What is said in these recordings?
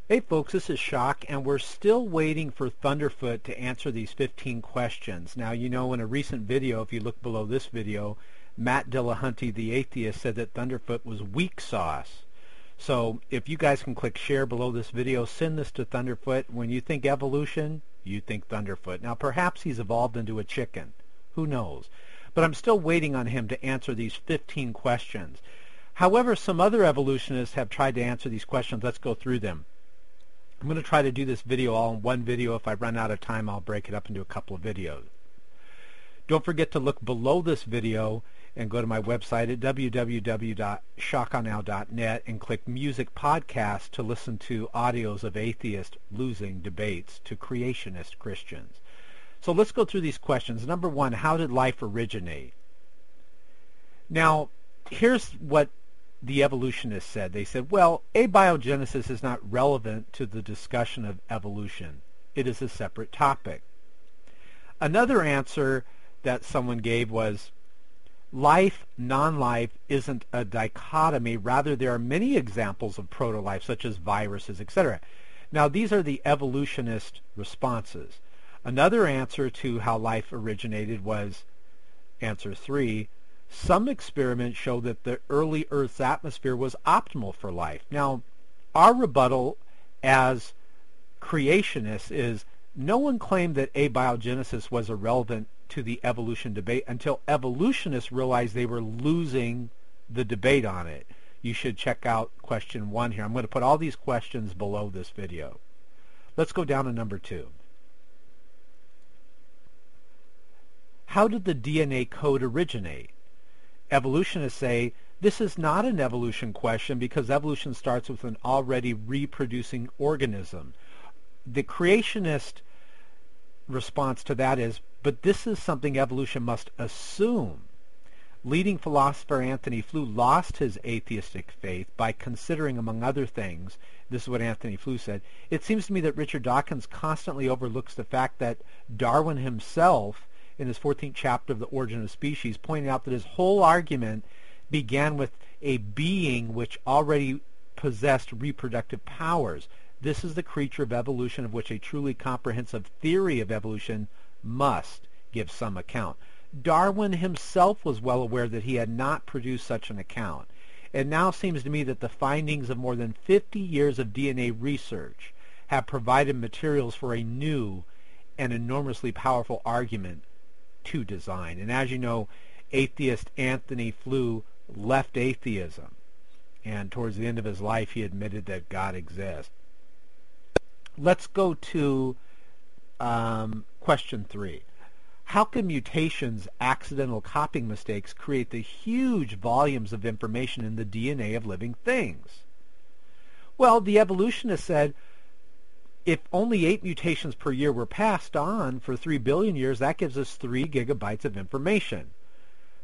Hey folks, this is Shock, and we're still waiting for Thunderfoot to answer these 15 questions. Now, you know, in a recent video, if you look below this video, Matt Dillahunty, the atheist, said that Thunderfoot was weak sauce. So if you guys can click share below this video, send this to Thunderfoot. When you think evolution, you think Thunderfoot. Now, perhaps he's evolved into a chicken. Who knows? But I'm still waiting on him to answer these 15 questions. However, some other evolutionists have tried to answer these questions. Let's go through them. I'm going to try to do this video all in one video. If I run out of time, I'll break it up into a couple of videos. Don't forget to look below this video and go to my website at www.shockonow.net and click Music Podcast to listen to audios of atheists losing debates to creationist Christians. So let's go through these questions. Number one, how did life originate? Now, here's what the evolutionists said. They said, well, abiogenesis is not relevant to the discussion of evolution. It is a separate topic. Another answer that someone gave was, life, non-life isn't a dichotomy. Rather, there are many examples of proto-life, such as viruses, etc. Now, these are the evolutionist responses. Another answer to how life originated was answer 3. Some experiments show that the early Earth's atmosphere was optimal for life. Now, our rebuttal as creationists is no one claimed that abiogenesis was irrelevant to the evolution debate until evolutionists realized they were losing the debate on it. You should check out question 1 here. I'm going to put all these questions below this video. Let's go down to number 2. How did the DNA code originate? Evolutionists say this is not an evolution question because evolution starts with an already reproducing organism. The creationist response to that is, but this is something evolution must assume. Leading philosopher Anthony Flew lost his atheistic faith by considering, among other things, this is what Anthony Flew said, it seems to me that Richard Dawkins constantly overlooks the fact that Darwin himself, in his 14th chapter of The Origin of Species, pointed out that his whole argument began with a being which already possessed reproductive powers. This is the creature of evolution of which a truly comprehensive theory of evolution must give some account. Darwin himself was well aware that he had not produced such an account. It now seems to me that the findings of more than 50 years of DNA research have provided materials for a new and enormously powerful argument to design. And as you know, atheist Anthony Flew left atheism, and towards the end of his life he admitted that God exists. Let's go to question 3. How can mutations, accidental copying mistakes, create the huge volumes of information in the DNA of living things? Well, the evolutionists said if only 8 mutations per year were passed on for 3 billion years, that gives us 3 gigabytes of information.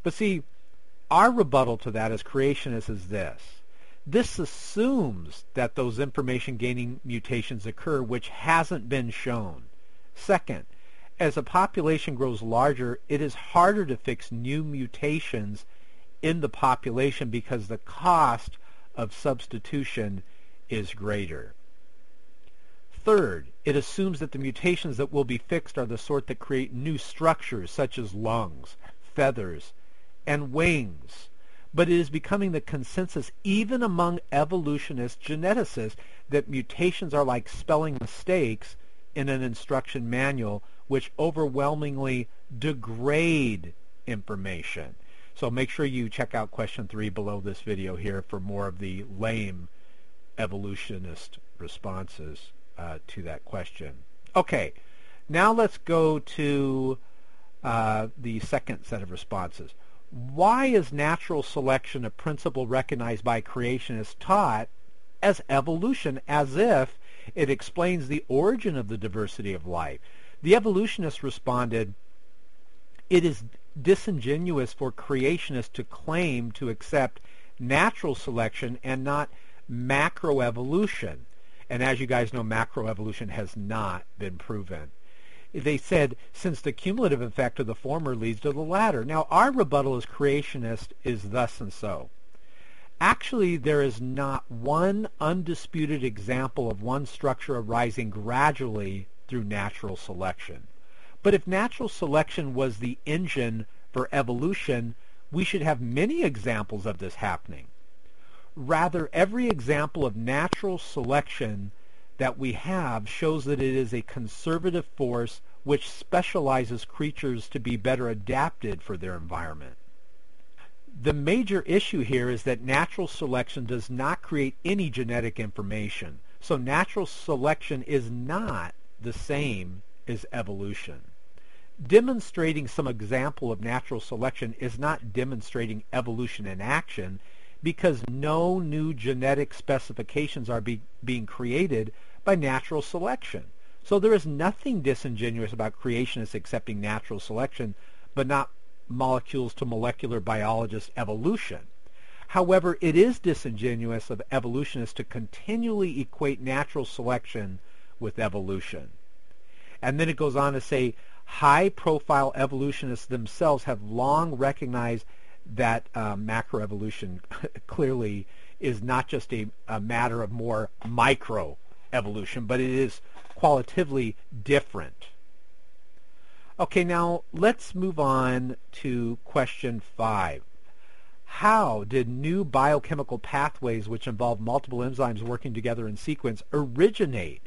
But see, our rebuttal to that as creationists is this. This assumes that those information-gaining mutations occur, which hasn't been shown. Second, as a population grows larger, it is harder to fix new mutations in the population because the cost of substitution is greater. Third, it assumes that the mutations that will be fixed are the sort that create new structures such as lungs, feathers, and wings. But it is becoming the consensus even among evolutionist geneticists that mutations are like spelling mistakes in an instruction manual which overwhelmingly degrade information. So make sure you check out question 3 below this video here for more of the lame evolutionist responses to that question. Okay, now let's go to the second set of responses. Why is natural selection a principle recognized by creationists taught as evolution, as if it explains the origin of the diversity of life? The evolutionists responded, it is disingenuous for creationists to claim to accept natural selection and not macroevolution. And as you guys know, macroevolution has not been proven. They said, since the cumulative effect of the former leads to the latter. Now, our rebuttal as creationist is thus and so. Actually, there is not one undisputed example of one structure arising gradually through natural selection. But if natural selection was the engine for evolution, we should have many examples of this happening. Rather, every example of natural selection that we have shows that it is a conservative force which specializes creatures to be better adapted for their environment. The major issue here is that natural selection does not create any genetic information. So natural selection is not the same as evolution. Demonstrating some example of natural selection is not demonstrating evolution in action, because no new genetic specifications are being created by natural selection. So there is nothing disingenuous about creationists accepting natural selection, but not molecules to molecular biologist evolution. However, it is disingenuous of evolutionists to continually equate natural selection with evolution. And then it goes on to say, high-profile evolutionists themselves have long recognized that macroevolution clearly is not just a matter of more microevolution, but it is qualitatively different. Okay, now let's move on to question 5. How did new biochemical pathways which involve multiple enzymes working together in sequence originate?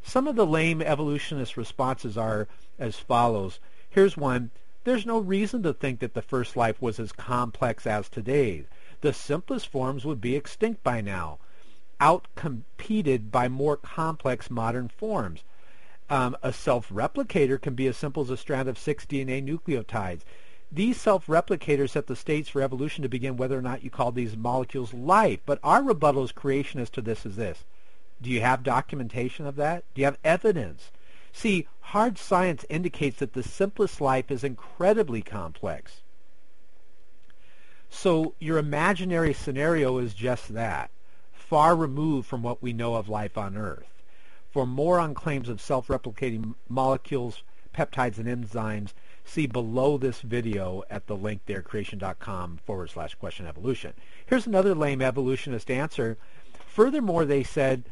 Some of the lame evolutionist responses are as follows. Here's one. There's no reason to think that the first life was as complex as today. The simplest forms would be extinct by now, outcompeted by more complex modern forms. A self-replicator can be as simple as a strand of 6 DNA nucleotides. These self-replicators set the stage for evolution to begin, whether or not you call these molecules life. But our rebuttal as creationists to this is this. Do you have documentation of that? Do you have evidence? See, hard science indicates that the simplest life is incredibly complex. So your imaginary scenario is just that, far removed from what we know of life on Earth. For more on claims of self-replicating molecules, peptides, and enzymes, see below this video at the link there, creation.com/question evolution. Here's another lame evolutionist answer. Furthermore, they said,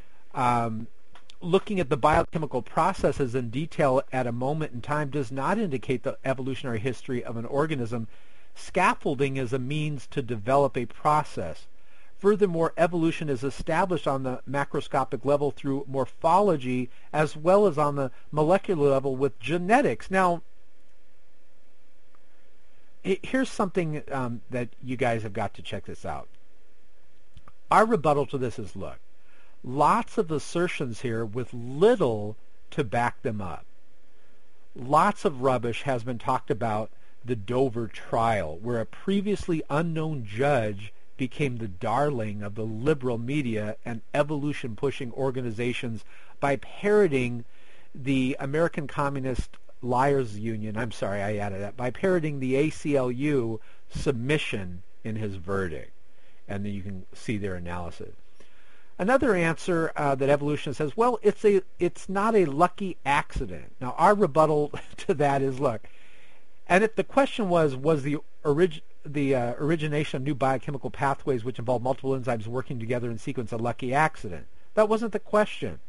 looking at the biochemical processes in detail at a moment in time does not indicate the evolutionary history of an organism. Scaffolding is a means to develop a process. Furthermore, evolution is established on the macroscopic level through morphology as well as on the molecular level with genetics. Now, here's something that you guys have got to check this out. Our rebuttal to this is, look, lots of assertions here with little to back them up. Lots of rubbish has been talked about the Dover trial, where a previously unknown judge became the darling of the liberal media and evolution-pushing organizations by parroting the American Communist Liars Union, by parroting the ACLU submission in his verdict. And then you can see their analysis. Another answer that evolutionists says, well, it's not a lucky accident. Now, our rebuttal to that is, look, and if the question was the origination of new biochemical pathways which involve multiple enzymes working together in sequence a lucky accident? That wasn't the question.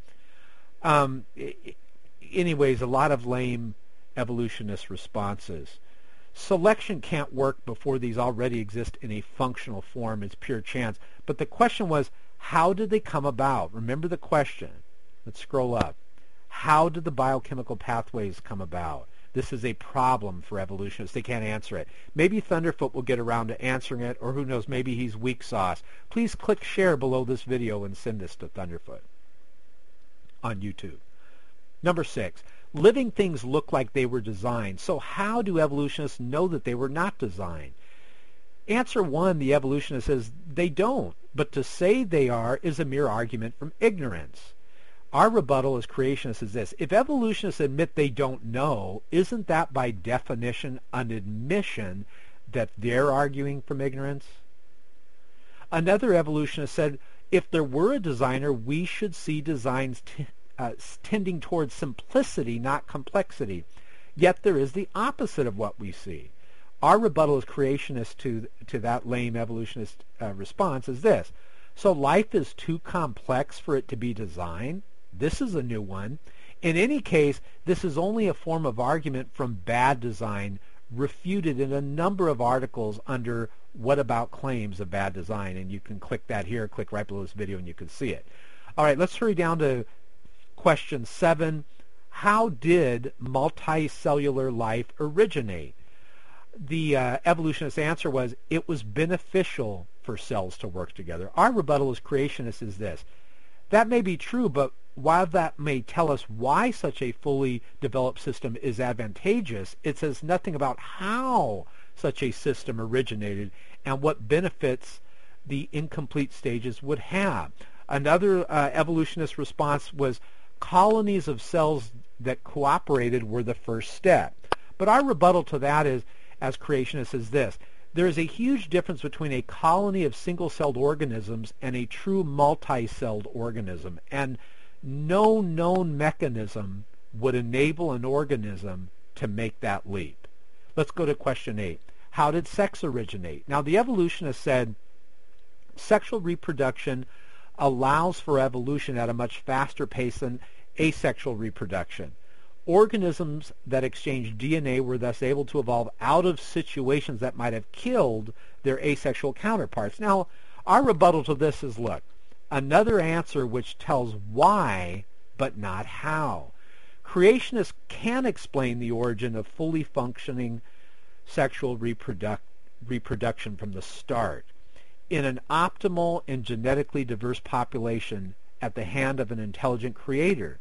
Anyways, a lot of lame evolutionist responses. Selection can't work before these already exist in a functional form. It's pure chance. But the question was, how did they come about? Remember the question. Let's scroll up. How did the biochemical pathways come about? This is a problem for evolutionists. They can't answer it. Maybe Thunderfoot will get around to answering it, or who knows, maybe he's weak sauce. Please click share below this video and send this to Thunderfoot on YouTube. Number 6, living things look like they were designed. So how do evolutionists know that they were not designed? Answer 1, the evolutionist says they don't, but to say they are is a mere argument from ignorance. Our rebuttal as creationists is this. If evolutionists admit they don't know, isn't that by definition an admission that they're arguing from ignorance? Another evolutionist said, if there were a designer, we should see designs tending towards simplicity, not complexity. Yet there is the opposite of what we see. Our rebuttal as creationists to that lame evolutionist response is this. So life is too complex for it to be designed? This is a new one. In any case, this is only a form of argument from bad design refuted in a number of articles under What About Claims of Bad Design, and you can click that here, click right below this video, and you can see it. All right, let's hurry down to question 7. How did multicellular life originate? The evolutionist answer was it was beneficial for cells to work together. Our rebuttal as creationists is this. That may be true, but while that may tell us why such a fully developed system is advantageous, it says nothing about how such a system originated and what benefits the incomplete stages would have. Another evolutionist response was colonies of cells that cooperated were the first step. But our rebuttal to that is, as creationists, is this. There is a huge difference between a colony of single-celled organisms and a true multi-celled organism, and no known mechanism would enable an organism to make that leap. Let's go to question 8. How did sex originate? Now, the evolutionist said sexual reproduction allows for evolution at a much faster pace than asexual reproduction. Organisms that exchanged DNA were thus able to evolve out of situations that might have killed their asexual counterparts. Now, our rebuttal to this is, look, another answer which tells why, but not how. Creationists can explain the origin of fully functioning sexual reproduction from the start. In an optimal and genetically diverse population at the hand of an intelligent creator,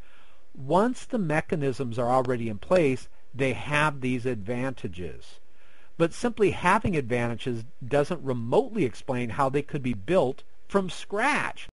once the mechanisms are already in place, they have these advantages. But simply having advantages doesn't remotely explain how they could be built from scratch.